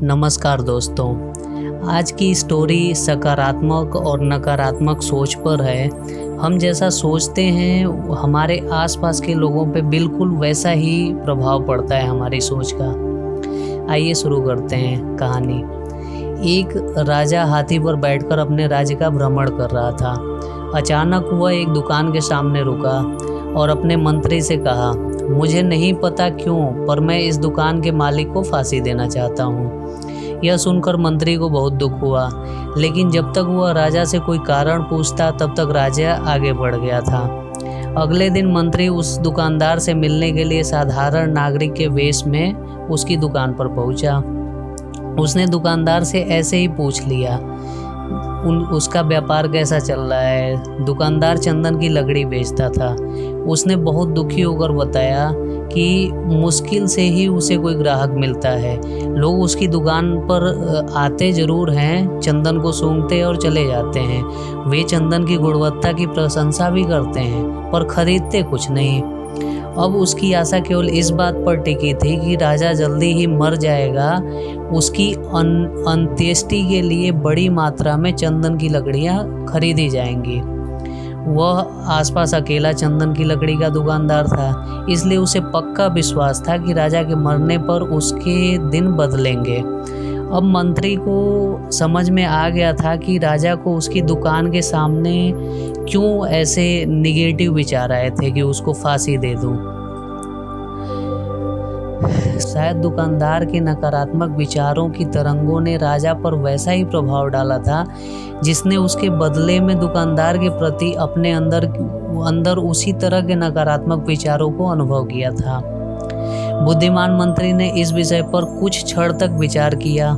नमस्कार दोस्तों। आज की स्टोरी सकारात्मक और नकारात्मक सोच पर है। हम जैसा सोचते हैं हमारे आसपास के लोगों पे बिल्कुल वैसा ही प्रभाव पड़ता है हमारी सोच का। आइए शुरू करते हैं कहानी। एक राजा हाथी पर बैठकर अपने राज्य का भ्रमण कर रहा था। अचानक वह एक दुकान के सामने रुका और अपने मंत्री से कहा, मुझे नहीं पता क्यों पर मैं इस दुकान के मालिक को फांसी देना चाहता हूँ। यह सुनकर मंत्री को बहुत दुख हुआ, लेकिन जब तक वह राजा से कोई कारण पूछता तब तक राजा आगे बढ़ गया था। अगले दिन मंत्री उस दुकानदार से मिलने के लिए साधारण नागरिक के वेश में उसकी दुकान पर पहुंचा। उसने दुकानदार से ऐसे ही पूछ लिया उसका व्यापार कैसा चल रहा है। दुकानदार चंदन की लकड़ी बेचता था। उसने बहुत दुखी होकर बताया कि मुश्किल से ही उसे कोई ग्राहक मिलता है। लोग उसकी दुकान पर आते ज़रूर हैं, चंदन को सूंघते और चले जाते हैं। वे चंदन की गुणवत्ता की प्रशंसा भी करते हैं पर खरीदते कुछ नहीं। अब उसकी आशा केवल इस बात पर टिकी थी कि राजा जल्दी ही मर जाएगा। उसकी अंत्येष्टि के लिए बड़ी मात्रा में चंदन की लकड़ियाँ खरीदी जाएंगी। वह आसपास अकेला चंदन की लकड़ी का दुकानदार था, इसलिए उसे पक्का विश्वास था कि राजा के मरने पर उसके दिन बदलेंगे। अब मंत्री को समझ में आ गया था कि राजा को उसकी दुकान के सामने क्यों ऐसे निगेटिव विचार आए थे कि उसको फांसी दे दूं। शायद दुकानदार के नकारात्मक विचारों की तरंगों ने राजा पर वैसा ही प्रभाव डाला था जिसने उसके बदले में दुकानदार के प्रति अपने अंदर उसी तरह के नकारात्मक विचारों को अनुभव किया था। बुद्धिमान मंत्री ने इस विषय पर कुछ क्षण तक विचार किया।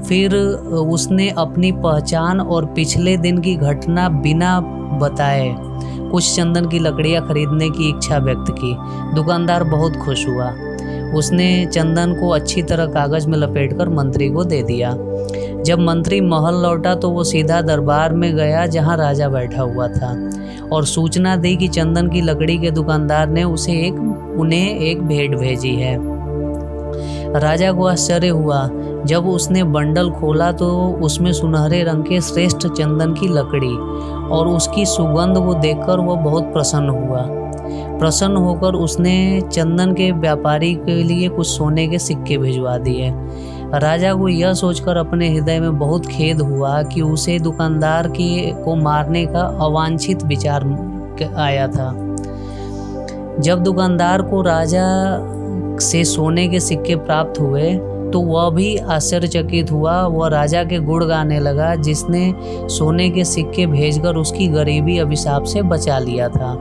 फिर उसने अपनी पहचान और पिछले दिन की घटना बिना बताए कुछ चंदन की लकड़ियां खरीदने की इच्छा व्यक्त की। दुकानदार बहुत खुश हुआ। उसने चंदन को अच्छी तरह कागज में लपेटकर मंत्री को दे दिया। जब मंत्री महल लौटा तो वो सीधा दरबार में गया जहां राजा बैठा हुआ था और सूचना दी कि चंदन की लकड़ी के दुकानदार ने उन्हें एक भेंट भेजी है। राजा को आश्चर्य हुआ जब उसने बंडल खोला तो उसमें सुनहरे रंग के श्रेष्ठ चंदन की लकड़ी और उसकी सुगंध को देखकर वह बहुत प्रसन्न हुआ। प्रसन्न होकर उसने चंदन के व्यापारी के लिए कुछ सोने के सिक्के भिजवा दिए। राजा को यह सोचकर अपने हृदय में बहुत खेद हुआ कि उसे दुकानदार को मारने का अवांछित विचार आया था। जब दुकानदार को राजा से सोने के सिक्के प्राप्त हुए तो वह भी आश्चर्यचकित हुआ। वह राजा के गुण गाने लगा जिसने सोने के सिक्के भेजकर उसकी गरीबी अभिशाप से बचा लिया था।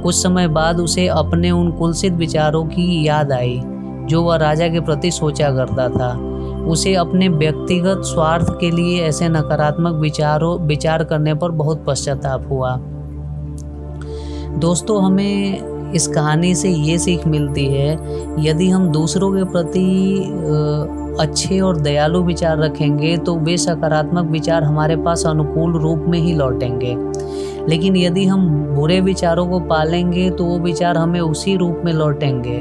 कुछ समय बाद उसे अपने उन कुत्सित विचारों की याद आई जो वह राजा के प्रति सोचा करता था। उसे अपने व्यक्तिगत स्वार्थ के लिए ऐसे नकारात्मक विचार करने पर बहुत पश्चाताप हुआ। दोस्तों, हमें इस कहानी से ये सीख मिलती है, यदि हम दूसरों के प्रति अच्छे और दयालु विचार रखेंगे तो वे सकारात्मक विचार हमारे पास अनुकूल रूप में ही लौटेंगे। लेकिन यदि हम बुरे विचारों को पालेंगे तो वो विचार हमें उसी रूप में लौटेंगे।